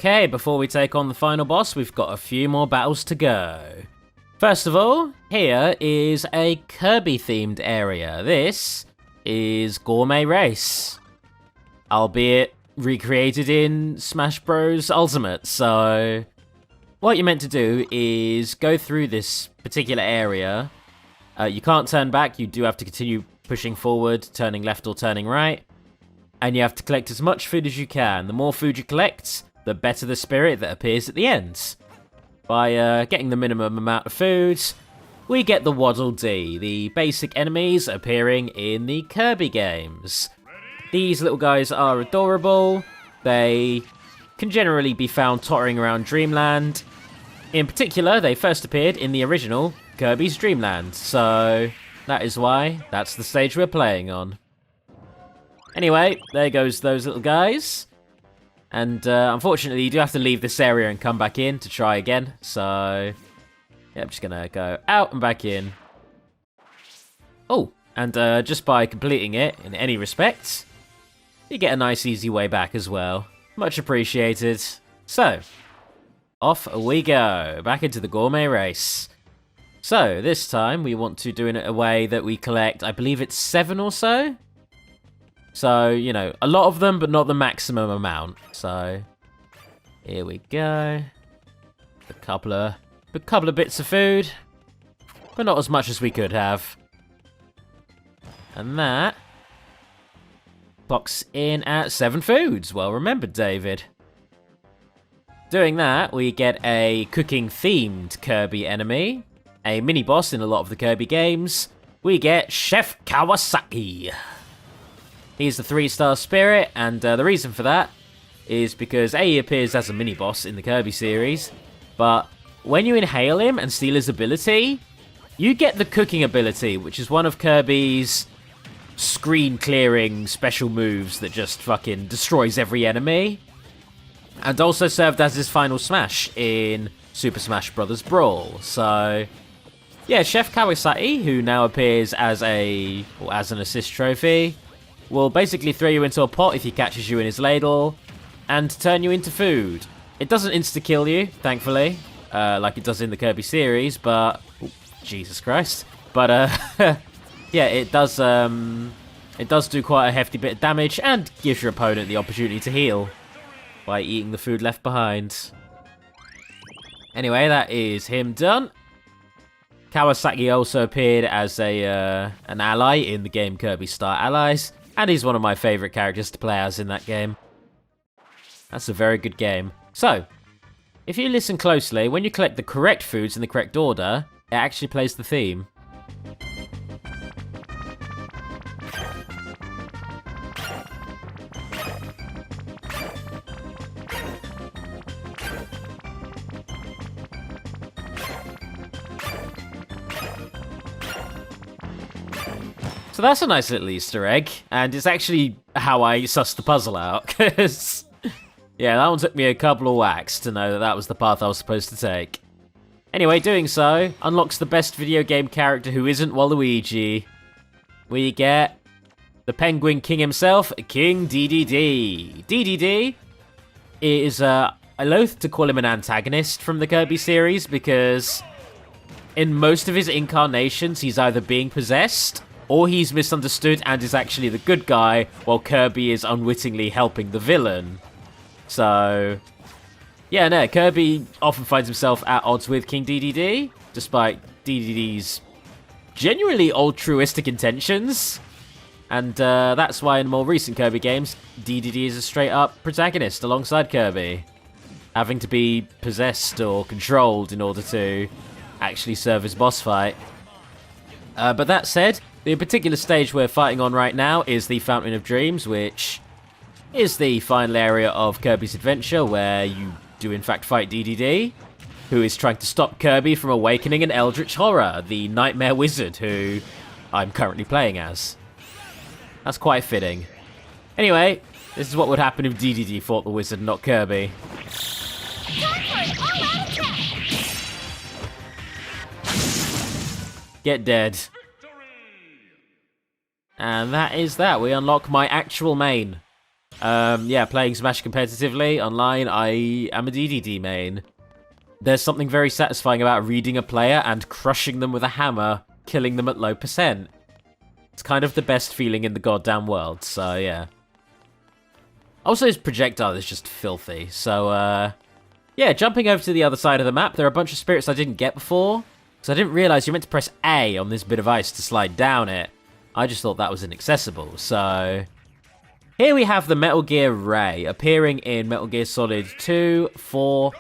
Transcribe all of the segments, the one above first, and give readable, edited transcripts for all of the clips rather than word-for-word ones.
Okay, before we take on the final boss, we've got a few more battles to go. First of all, here is a Kirby-themed area. This is Gourmet Race, albeit recreated in Smash Bros. Ultimate. So, what you're meant to do is go through this particular area. You can't turn back, you do have to continue pushing forward, turning left or turning right. And you have to collect as much food as you can. The more food you collect, the better the spirit that appears at the end. By getting the minimum amount of food, we get the Waddle Dee, the basic enemies appearing in the Kirby games. These little guys are adorable. They can generally be found tottering around Dreamland. In particular, they first appeared in the original Kirby's Dream Land, so that is why that's the stage we're playing on. Anyway, there goes those little guys. And unfortunately, you do have to leave this area and come back in to try again. So, yeah, I'm just going to go out and back in. Oh, and just by completing it in any respect, you get a nice easy way back as well. Much appreciated. So, off we go, back into the Gourmet Race. So, this time we want to do it in a way that we collect, I believe it's 7 or so. So, you know, a lot of them, but not the maximum amount. So, here we go. A couple of bits of food, but not as much as we could have. And that clocks in at 7 foods. Well remembered, David. Doing that, we get a cooking-themed Kirby enemy, a mini-boss in a lot of the Kirby games. We get Chef Kawasaki. He's the 3-star spirit, and the reason for that is because A, he appears as a mini-boss in the Kirby series, but when you inhale him and steal his ability, you get the cooking ability, which is one of Kirby's screen-clearing special moves that just fucking destroys every enemy, and also served as his final smash in Super Smash Bros. Brawl. So, yeah, Chef Kawasaki, who now appears as an assist trophy, will basically throw you into a pot if he catches you in his ladle, and turn you into food. It doesn't insta-kill you, thankfully, like it does in the Kirby series, but... Ooh, Jesus Christ. But, yeah, it does do quite a hefty bit of damage, and gives your opponent the opportunity to heal by eating the food left behind. Anyway, that is him done. Kawasaki also appeared as an ally in the game Kirby Star Allies, and he's one of my favourite characters to play as in that game. That's a very good game. So, if you listen closely, when you collect the correct foods in the correct order, it actually plays the theme. So that's a nice little Easter egg, and it's actually how I sussed the puzzle out, because, yeah, that one took me a couple of whacks to know that that was the path I was supposed to take. Anyway, doing so unlocks the best video game character who isn't Waluigi. We get the Penguin King himself, King DDD. DDD is, I loathe to call him an antagonist from the Kirby series, because in most of his incarnations, he's either being possessed, or he's misunderstood and is actually the good guy, while Kirby is unwittingly helping the villain. So, yeah, no, Kirby often finds himself at odds with King DDD, despite DDD's genuinely altruistic intentions. And that's why in more recent Kirby games, DDD is a straight-up protagonist alongside Kirby, having to be possessed or controlled in order to actually serve his boss fight. But that said, the particular stage we're fighting on right now is the Fountain of Dreams, which is the final area of Kirby's adventure where you do in fact fight DDD, who is trying to stop Kirby from awakening an eldritch horror, the Nightmare Wizard, who I'm currently playing as. That's quite fitting. Anyway, this is what would happen if DDD fought the wizard, not Kirby. Get dead. And that is that. We unlock my actual main. Yeah, playing Smash competitively online, I am a DDD main. There's something very satisfying about reading a player and crushing them with a hammer, killing them at low percent. It's kind of the best feeling in the goddamn world, so yeah. Also, his projectile is just filthy, so yeah, jumping over to the other side of the map, there are a bunch of spirits I didn't get before, because I didn't realise you're meant to press A on this bit of ice to slide down it. I just thought that was inaccessible, so... Here we have the Metal Gear Ray, appearing in Metal Gear Solid 2, 4,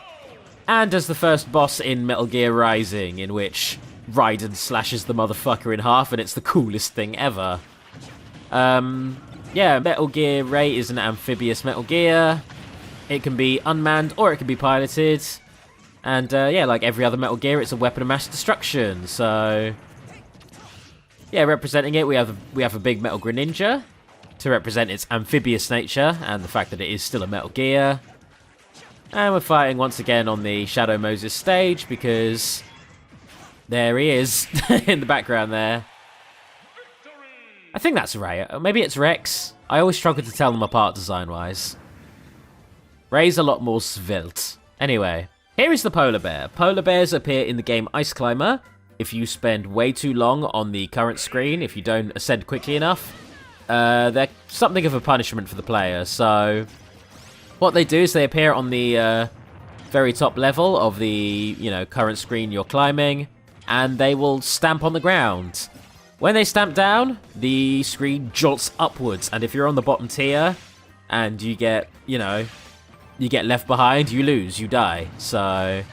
and as the first boss in Metal Gear Rising, in which Raiden slashes the motherfucker in half, and it's the coolest thing ever. Yeah, Metal Gear Ray is an amphibious Metal Gear. It can be unmanned, or it can be piloted. And yeah, like every other Metal Gear, it's a weapon of mass destruction, so... Yeah, representing it, we have a big Metal Greninja, to represent its amphibious nature, and the fact that it is still a Metal Gear. And we're fighting once again on the Shadow Moses stage, because there he is, in the background there. I think that's Ray. Maybe it's Rex. I always struggle to tell them apart design-wise. Ray's a lot more svelte. Anyway, here is the polar bear. Polar bears appear in the game Ice Climber. If you spend way too long on the current screen, if you don't ascend quickly enough, they're something of a punishment for the player. So what they do is they appear on the very top level of the, current screen you're climbing, and they will stamp on the ground. When they stamp down, the screen jolts upwards, and if you're on the bottom tier and you get, you get left behind, you lose, you die. So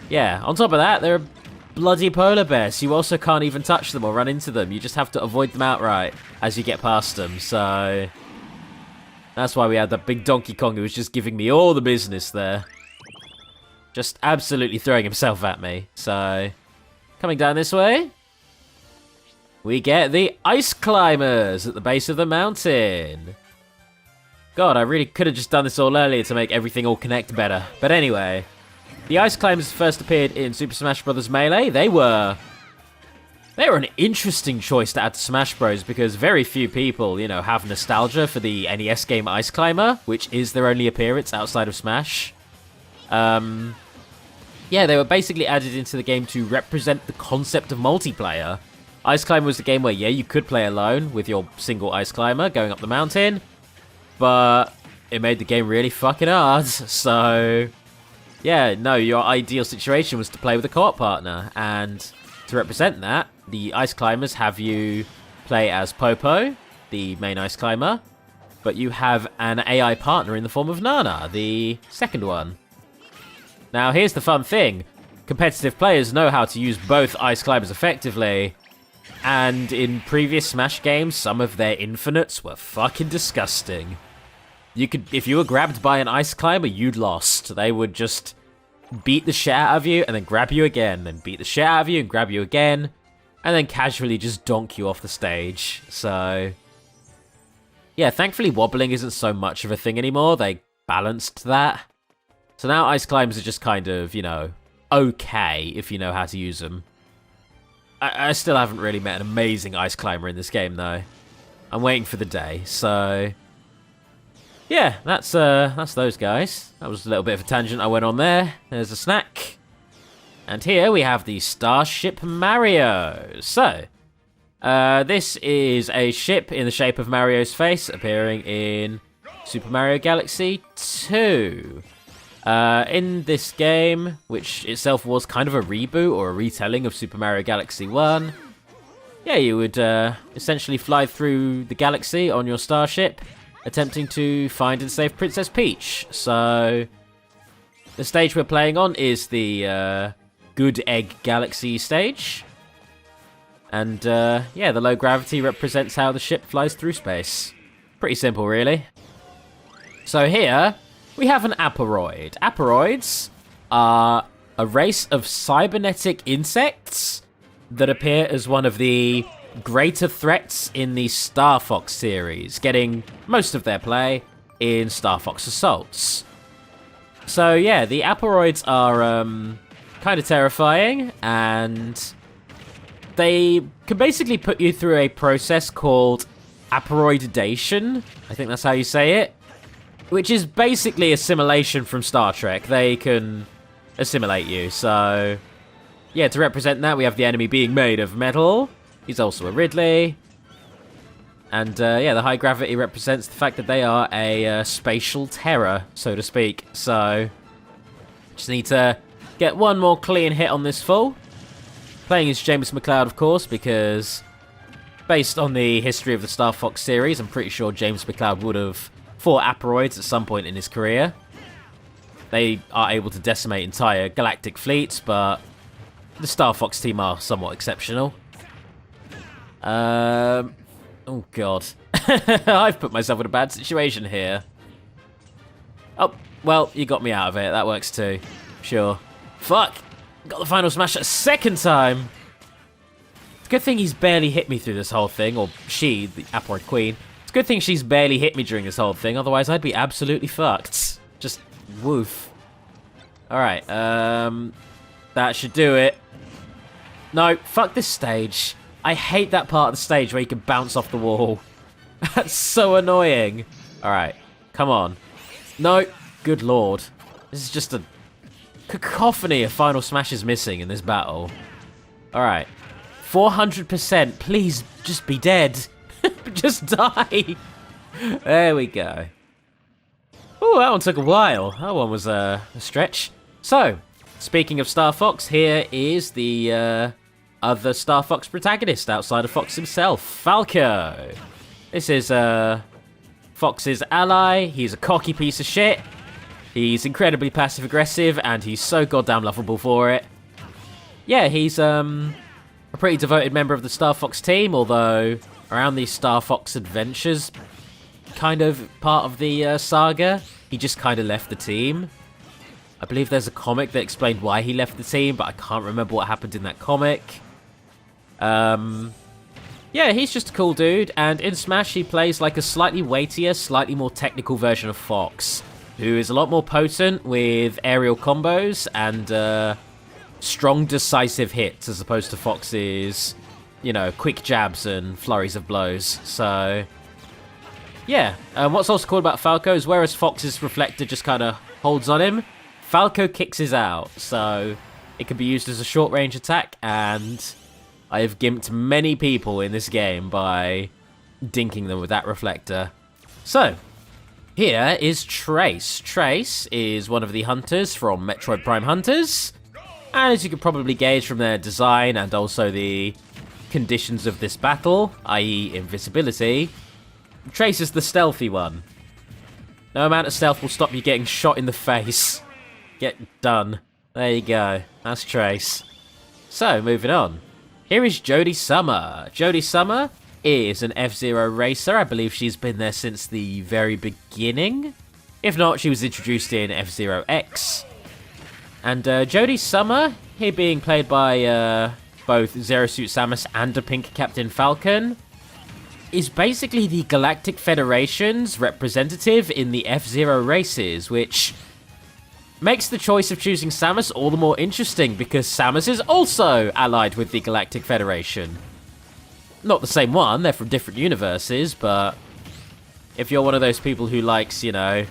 yeah, on top of that, they're bloody polar bears. You also can't even touch them or run into them. You just have to avoid them outright as you get past them. So that's why we had that big Donkey Kong who was just giving me all the business there. Just absolutely throwing himself at me. So coming down this way, we get the Ice Climbers at the base of the mountain. God, I really could have just done this all earlier to make everything all connect better. But anyway, the Ice Climbers first appeared in Super Smash Bros. Melee. They were an interesting choice to add to Smash Bros. Because very few people, have nostalgia for the NES game Ice Climber, which is their only appearance outside of Smash. Yeah, they were basically added into the game to represent the concept of multiplayer. Ice Climber was the game where, yeah, you could play alone with your single Ice Climber going up the mountain, but it made the game really fucking hard, so... Yeah, no, your ideal situation was to play with a co-op partner, and to represent that, the Ice Climbers have you play as Popo, the main Ice Climber, but you have an AI partner in the form of Nana, the second one. Now, here's the fun thing. Competitive players know how to use both Ice Climbers effectively, and in previous Smash games, some of their infinites were fucking disgusting. If you were grabbed by an Ice Climber, you'd lost. They would just beat the shit out of you, and then grab you again, then beat the shit out of you, and grab you again, and then casually just donk you off the stage. So yeah, thankfully wobbling isn't so much of a thing anymore. They balanced that. So now Ice Climbers are just kind of, okay if you know how to use them. I still haven't really met an amazing Ice Climber in this game, though. I'm waiting for the day, so... Yeah, that's those guys. That was a little bit of a tangent I went on there. There's a snack. And here we have the Starship Mario. So, this is a ship in the shape of Mario's face, appearing in Super Mario Galaxy 2. In this game, which itself was kind of a reboot or a retelling of Super Mario Galaxy 1, yeah, you would essentially fly through the galaxy on your starship, attempting to find and save Princess Peach. So, the stage we're playing on is the Good Egg Galaxy stage. And, yeah, the low gravity represents how the ship flies through space. Pretty simple, really. So here, we have an Aporoid. Aporoids are a race of cybernetic insects that appear as one of the greater threats in the Star Fox series, getting most of their play in Star Fox Assaults. So yeah, the Aporoids are kind of terrifying, and they can basically put you through a process called aporoidation. I think that's how you say it. which is basically assimilation from Star Trek. They can assimilate you, so yeah, to represent that, we have the enemy being made of metal. He's also a Ridley. And yeah, the high gravity represents the fact that they are a spatial terror, so to speak. So, just need to get one more clean hit on this fool. Playing as James McCloud, of course, because based on the history of the Star Fox series, I'm pretty sure James McCloud would have fought Aperoids at some point in his career. They are able to decimate entire galactic fleets, but the Star Fox team are somewhat exceptional. Oh, God. I've put myself in a bad situation here. Oh, well, you got me out of it. That works too. Sure. Fuck! Got the final smash a second time! It's a good thing he's barely hit me through this whole thing, or she, the Aperoid Queen. It's a good thing she's barely hit me during this whole thing, otherwise I'd be absolutely fucked. Just woof. Alright, that should do it. No, fuck this stage. I hate that part of the stage where you can bounce off the wall. That's so annoying. Alright, come on. No, good lord. This is just a cacophony of final smashes missing in this battle. Alright. 400%, please just be dead. Just die. There we go. Oh, that one took a while. That one was a stretch. So, speaking of Star Fox, here is the other Star Fox protagonist outside of Fox himself, Falco. This is Fox's ally. He's a cocky piece of shit. He's incredibly passive-aggressive, and he's so goddamn lovable for it. Yeah, he's a pretty devoted member of the Star Fox team, although around these Star Fox adventures, kind of part of the saga, he just kind of left the team. I believe there's a comic that explained why he left the team, but I can't remember what happened in that comic. Yeah, he's just a cool dude, and in Smash he plays like a slightly weightier, slightly more technical version of Fox, who is a lot more potent with aerial combos and strong, decisive hits, as opposed to Fox's, you know, quick jabs and flurries of blows. So, yeah. What's also cool about Falco is whereas Fox's reflector just kind of holds on him, Falco kicks his out, so it can be used as a short-range attack, and I have gimped many people in this game by dinking them with that reflector. So, here is Trace. Trace is one of the hunters from Metroid Prime Hunters, and as you can probably gauge from their design and also the conditions of this battle, i.e. invisibility, Trace is the stealthy one. No amount of stealth will stop you getting shot in the face. Get done. There you go. That's Trace. So, moving on. Here is Jodie Summer. Jodie Summer is an F-Zero racer. I believe she's been there since the very beginning. If not, she was introduced in F-Zero X. And Jodie Summer, here being played by both Zero Suit Samus and a pink Captain Falcon, is basically the Galactic Federation's representative in the F-Zero races, which makes the choice of choosing Samus all the more interesting, because Samus is also allied with the Galactic Federation. Not the same one, they're from different universes, but if you're one of those people who likes, you know,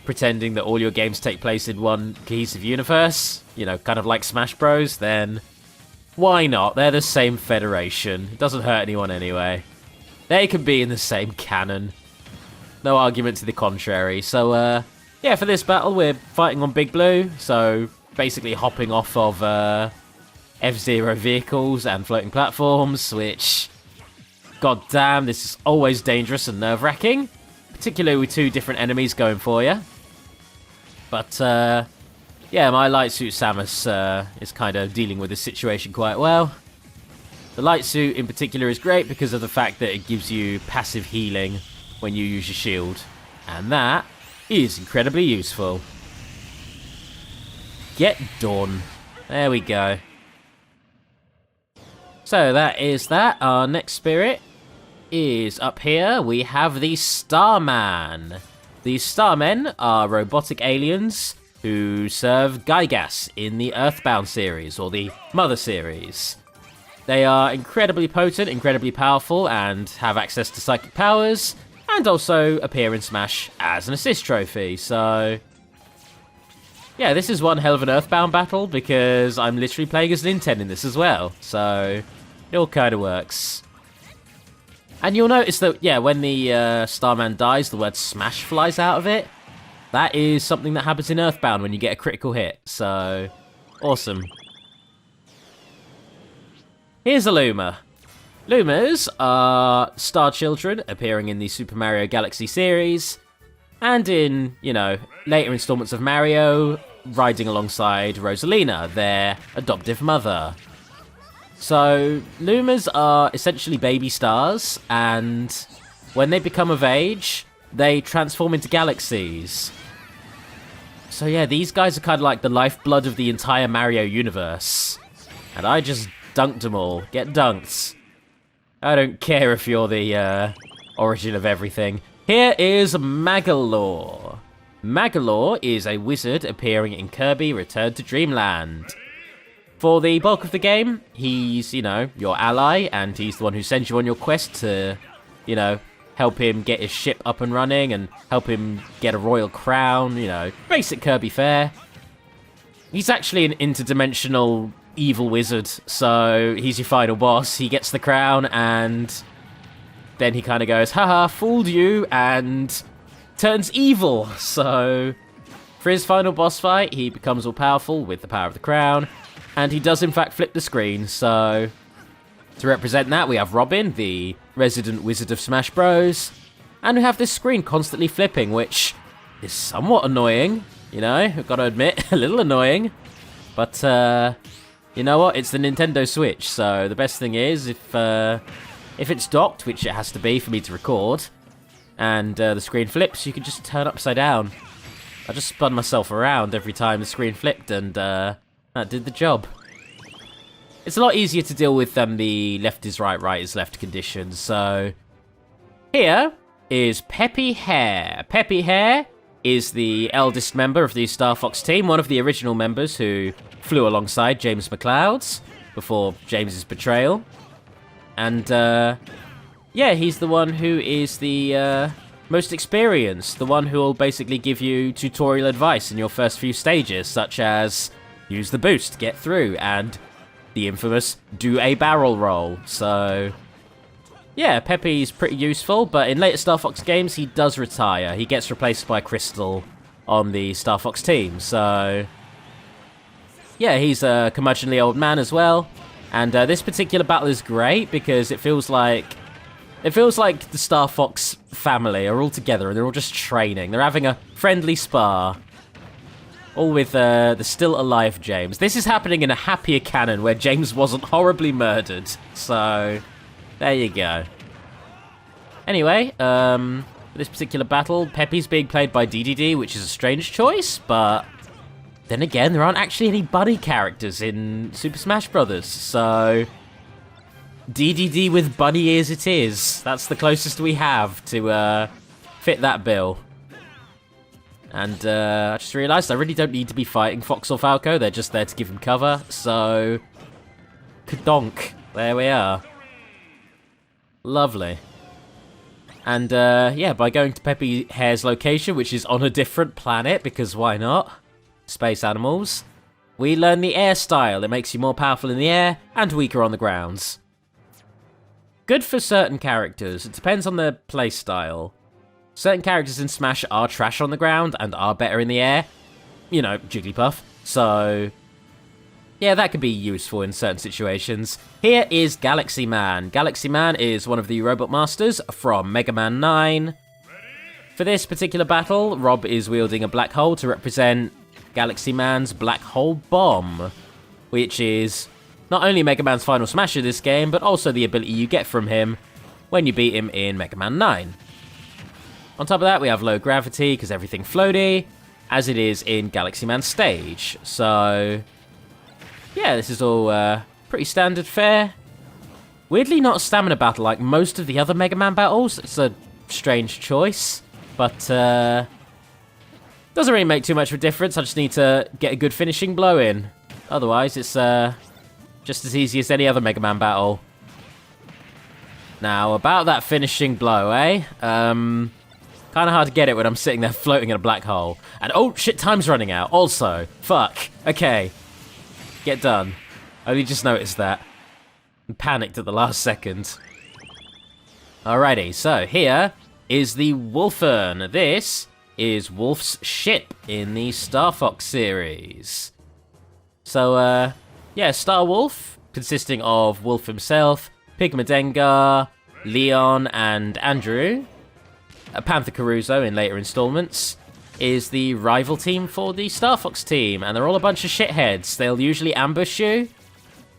pretending that all your games take place in one cohesive universe, you know, kind of like Smash Bros, then why not? They're the same Federation. It doesn't hurt anyone anyway. They can be in the same canon. No argument to the contrary. So, yeah, for this battle, we're fighting on Big Blue, so basically hopping off of F-Zero vehicles and floating platforms, which, goddamn, this is always dangerous and nerve-wracking, particularly with two different enemies going for you. But, yeah, my Light Suit Samus is kind of dealing with this situation quite well. The Light Suit in particular is great because of the fact that it gives you passive healing when you use your shield, and that is incredibly useful. Get done. There we go. So that is that. Our next spirit is up here. We have the Starman. The Starmen are robotic aliens who serve Gygas in the Earthbound series, or the Mother series. They are incredibly potent, incredibly powerful, and have access to psychic powers, and also appear in Smash as an assist trophy. So, yeah, this is one hell of an Earthbound battle because I'm literally playing as Nintendo in this as well. So, it all kind of works. And you'll notice that, yeah, when the Starman dies, the word Smash flies out of it. That is something that happens in Earthbound when you get a critical hit. So, awesome. Here's a Luma. Lumas are star children appearing in the Super Mario Galaxy series, and in, you know, later installments of Mario, riding alongside Rosalina, their adoptive mother. So, Lumas are essentially baby stars, and when they become of age, they transform into galaxies. So yeah, these guys are kind of like the lifeblood of the entire Mario universe. And I just dunked them all. Get dunked. I don't care if you're the origin of everything. Here is Magolor. Magolor is a wizard appearing in Kirby Return to Dreamland. For the bulk of the game, he's, you know, your ally, and he's the one who sends you on your quest to, you know, help him get his ship up and running and help him get a royal crown, you know, basic Kirby fare. He's actually an interdimensional evil wizard, so he's your final boss. He gets the crown, and then he kind of goes, haha, fooled you, and turns evil. So, for his final boss fight, he becomes all-powerful with the power of the crown, and he does in fact flip the screen. So, to represent that, we have Robin, the resident wizard of Smash Bros. And we have this screen constantly flipping, which is somewhat annoying, you know, I've got to admit, a little annoying. But, you know what, it's the Nintendo Switch, so the best thing is, if it's docked, which it has to be for me to record, and the screen flips, you can just turn upside down. I just spun myself around every time the screen flipped, and that did the job. It's a lot easier to deal with than the left is right, right is left conditions. So, here is Peppy Hare. Peppy Hare is the eldest member of the Star Fox team, one of the original members who flew alongside James McClouds before James's betrayal. And, yeah, he's the one who is the most experienced, the one who will basically give you tutorial advice in your first few stages, such as use the boost to get through, and the infamous do a barrel roll. So, yeah, Peppy's pretty useful, but in later Star Fox games, he does retire. He gets replaced by Crystal on the Star Fox team, so yeah, he's a curmudgeonly old man as well. And this particular battle is great because it feels like the Star Fox family are all together and they're all just training. They're having a friendly spar. All with the still alive James. This is happening in a happier canon where James wasn't horribly murdered. So, there you go. Anyway, for this particular battle, Peppy's being played by DDD, which is a strange choice, but then again, there aren't actually any buddy characters in Super Smash Bros. So, DDD with bunny ears it is. That's the closest we have to fit that bill. And I just realised I really don't need to be fighting Fox or Falco. They're just there to give him cover. So, kadonk. There we are. Lovely. And yeah, by going to Peppy Hare's location, which is on a different planet, because why not? Space animals. We learn the air style. It makes you more powerful in the air and weaker on the grounds. Good for certain characters. It depends on their play style. Certain characters in Smash are trash on the ground and are better in the air. You know, Jigglypuff. So, yeah, that could be useful in certain situations. Here is Galaxy Man. Galaxy Man is one of the Robot Masters from Mega Man 9. For this particular battle, Rob is wielding a black hole to represent Galaxy Man's Black Hole Bomb, which is not only Mega Man's final smash of this game, but also the ability you get from him when you beat him in Mega Man 9. On top of that, we have low gravity, because everything floaty, as it is in Galaxy Man's stage. So, yeah, this is all pretty standard fare. Weirdly not a stamina battle like most of the other Mega Man battles. It's a strange choice, but doesn't really make too much of a difference. I just need to get a good finishing blow in. Otherwise, it's just as easy as any other Mega Man battle. Now, about that finishing blow, eh? Kind of hard to get it when I'm sitting there floating in a black hole. And oh shit, time's running out. Also, fuck. Okay. Get done. I only just noticed that. And panicked at the last second. Alrighty, so here is the Wolfern. This is Wolf's ship in the Star Fox series. So, yeah, Star Wolf, consisting of Wolf himself, Pigmadengar, Leon, and Andrew. Panther Caruso in later installments is the rival team for the Star Fox team, and they're all a bunch of shitheads. They'll usually ambush you,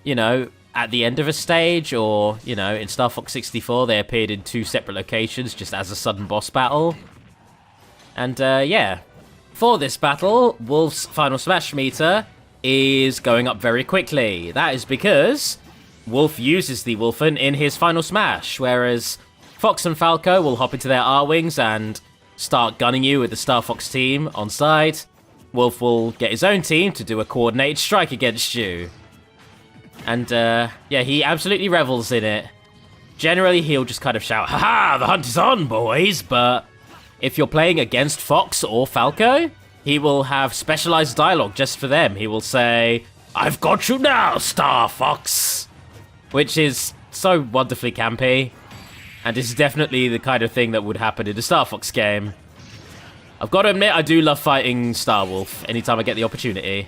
you know, at the end of a stage, or, you know, in Star Fox 64 they appeared in 2 separate locations just as a sudden boss battle. And, yeah. For this battle, Wolf's final smash meter is going up very quickly. That is because Wolf uses the Wolfen in his final smash, whereas Fox and Falco will hop into their R-Wings and start gunning you with the Star Fox team on side. Wolf will get his own team to do a coordinated strike against you. And, yeah, he absolutely revels in it. Generally, he'll just kind of shout, "Ha-ha, the hunt is on, boys!" But if you're playing against Fox or Falco, he will have specialized dialogue just for them. He will say, "I've got you now, Star Fox!" Which is so wonderfully campy. And is definitely the kind of thing that would happen in a Star Fox game. I've got to admit, I do love fighting Star Wolf anytime I get the opportunity.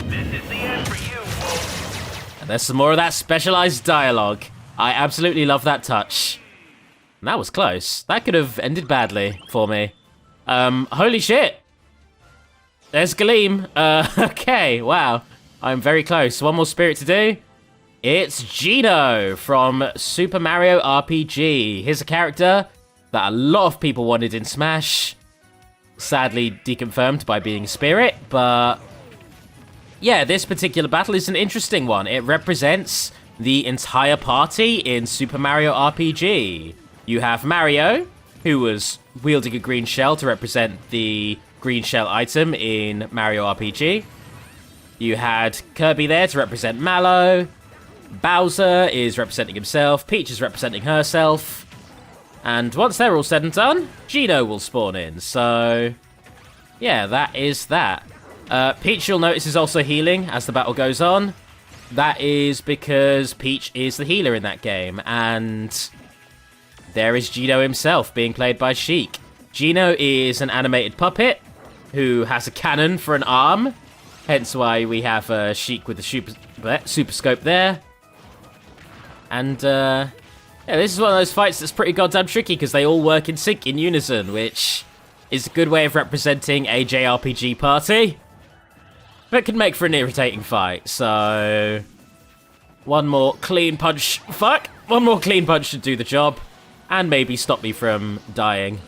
This is the end for you, Wolf. And there's some more of that specialized dialogue. I absolutely love that touch. And that was close. That could have ended badly for me. Holy shit. There's Galeem. Okay, wow. I'm very close. One more spirit to do. It's Geno from Super Mario RPG. Here's a character that a lot of people wanted in Smash. Sadly deconfirmed by being Spirit, but yeah, this particular battle is an interesting one. It represents the entire party in Super Mario RPG. You have Mario, who was wielding a green shell to represent the green shell item in Mario RPG. You had Kirby there to represent Mallow. Bowser is representing himself, Peach is representing herself, and once they're all said and done, Geno will spawn in, so yeah, that is that. Peach, you'll notice, is also healing as the battle goes on. That is because Peach is the healer in that game, and there is Geno himself being played by Sheik. Geno is an animated puppet who has a cannon for an arm, hence why we have Sheik with the super scope there. And, yeah, this is one of those fights that's pretty goddamn tricky because they all work in sync, in unison, which is a good way of representing a JRPG party. But can make for an irritating fight, so one more clean punch, one more clean punch should do the job, and maybe stop me from dying.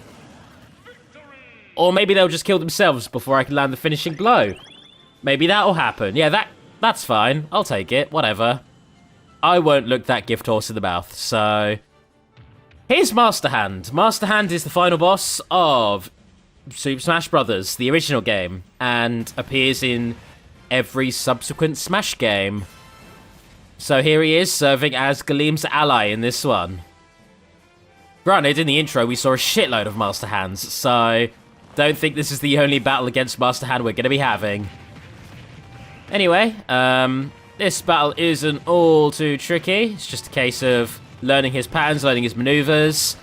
Or maybe they'll just kill themselves before I can land the finishing blow. Maybe that'll happen. Yeah, that's fine. I'll take it, whatever. I won't look that gift horse in the mouth, so here's Master Hand. Master Hand is the final boss of Super Smash Bros., the original game, and appears in every subsequent Smash game. So here he is, serving as Galeem's ally in this one. Granted, in the intro we saw a shitload of Master Hands, so don't think this is the only battle against Master Hand we're going to be having. Anyway, this battle isn't all too tricky. It's just a case of learning his patterns, learning his maneuvers.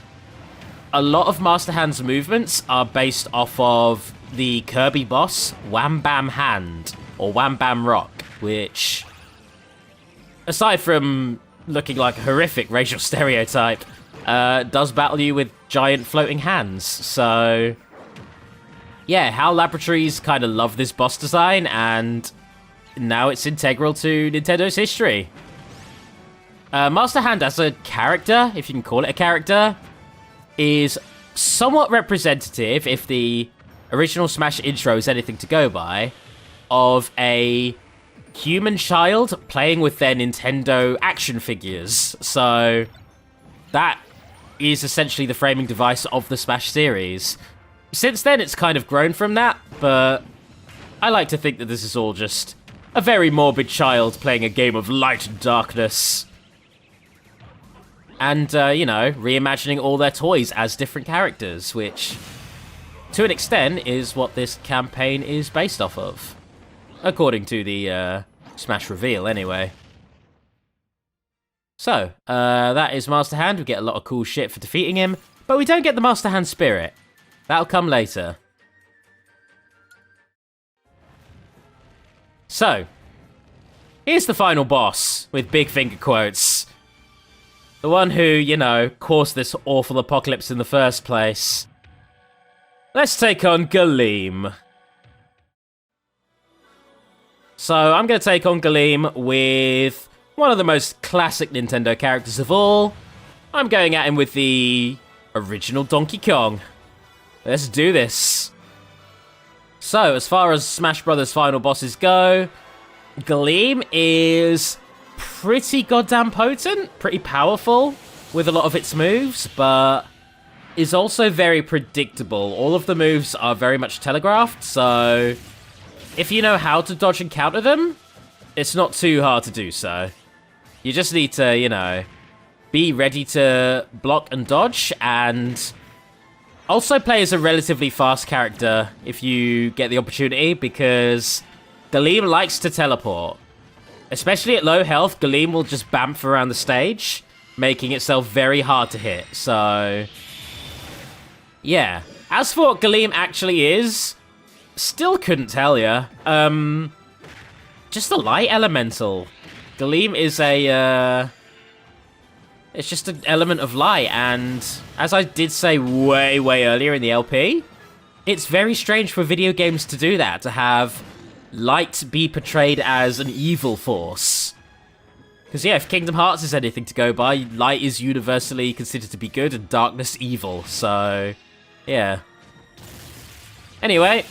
A lot of Master Hand's movements are based off of the Kirby boss, Wham Bam Hand, or Wham Bam Rock, which, aside from looking like a horrific racial stereotype, does battle you with giant floating hands. So, yeah, HAL Laboratories kind of love this boss design, and now it's integral to Nintendo's history. Master Hand as a character, if you can call it a character, is somewhat representative, if the original Smash intro is anything to go by, of a human child playing with their Nintendo action figures. So that is essentially the framing device of the Smash series. Since then, it's kind of grown from that, but I like to think that this is all just a very morbid child playing a game of light and darkness. and, you know, reimagining all their toys as different characters, which, to an extent, is what this campaign is based off of. According to the, Smash reveal, anyway. So, that is Master Hand. We get a lot of cool shit for defeating him, but we don't get the Master Hand Spirit. That'll come later. So, here's the final boss, with big finger quotes. The one who, you know, caused this awful apocalypse in the first place. Let's take on Galeem. So, I'm going to take on Galeem with one of the most classic Nintendo characters of all. I'm going at him with the original Donkey Kong. Let's do this. So, as far as Smash Brothers final bosses go, Galeem is pretty goddamn potent, pretty powerful with a lot of its moves, but is also very predictable. All of the moves are very much telegraphed, so if you know how to dodge and counter them, it's not too hard to do so. You just need to, you know, be ready to block and dodge, and also play as a relatively fast character if you get the opportunity, because Galeem likes to teleport. Especially at low health, Galeem will just bamf around the stage, making itself very hard to hit, so yeah. As for what Galeem actually is, still couldn't tell ya. Just a light elemental. Galeem is a, it's just an element of light, and as I did say way earlier in the LP, it's very strange for video games to do that, to have light be portrayed as an evil force. Because yeah, if Kingdom Hearts is anything to go by, light is universally considered to be good and darkness evil, so yeah. Anyway,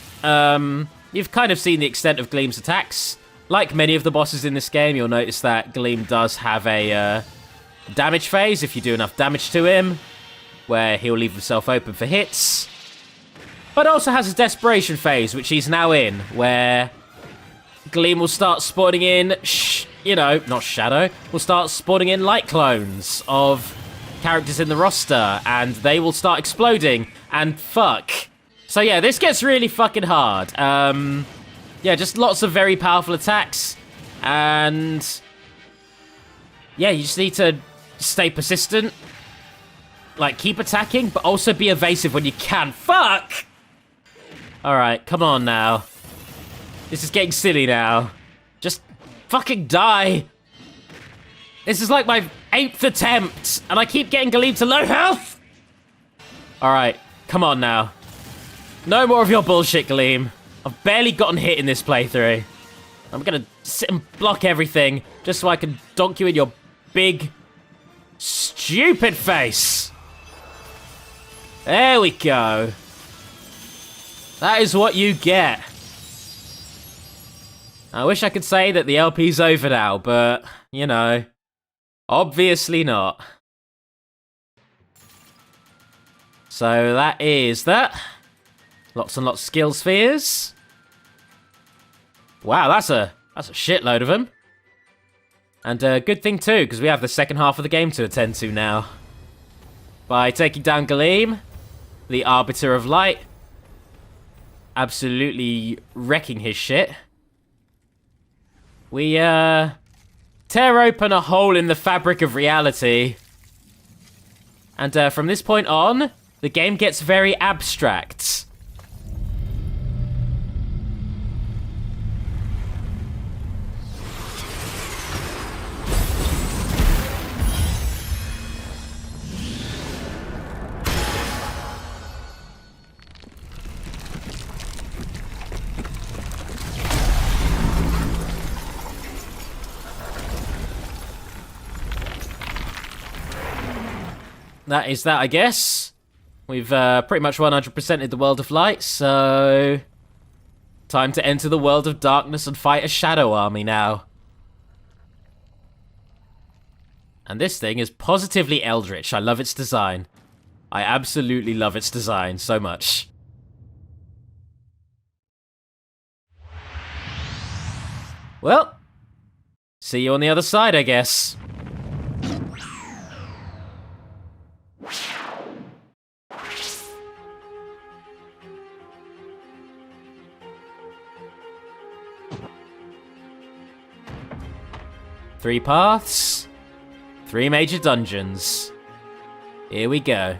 you've kind of seen the extent of Galeem's attacks. Like many of the bosses in this game, you'll notice that Galeem does have a damage phase if you do enough damage to him, where he'll leave himself open for hits. But also has a desperation phase, which he's now in, where Galeem will start spawning in, you know, not Shadow, will start spawning in light clones of characters in the roster, and they will start exploding, and fuck. So yeah, this gets really fucking hard. Yeah, just lots of very powerful attacks, and yeah, you just need to stay persistent. Like, keep attacking, but also be evasive when you can. Fuck! Alright, come on now. This is getting silly now. Just fucking die. This is like my 8th attempt, and I keep getting Galeem to low health! Alright, come on now. No more of your bullshit, Galeem. I've barely gotten hit in this playthrough. I'm gonna sit and block everything, just so I can donk you in your big, stupid face. There we go. That is what you get. I wish I could say that the LP's over now, but, you know, obviously not. So that is that. Lots and lots of skill spheres. Wow, that's a shitload of them. And a good thing too, because we have the second half of the game to attend to now. By taking down Galeem, the Arbiter of Light, absolutely wrecking his shit, we tear open a hole in the fabric of reality. And from this point on, the game gets very abstract. That is that, I guess. We've pretty much 100%ed the world of light, so time to enter the world of darkness and fight a shadow army now. And this thing is positively eldritch. I love its design. I absolutely love its design so much. Well, see you on the other side, I guess. 3 paths, 3 major dungeons. Here we go.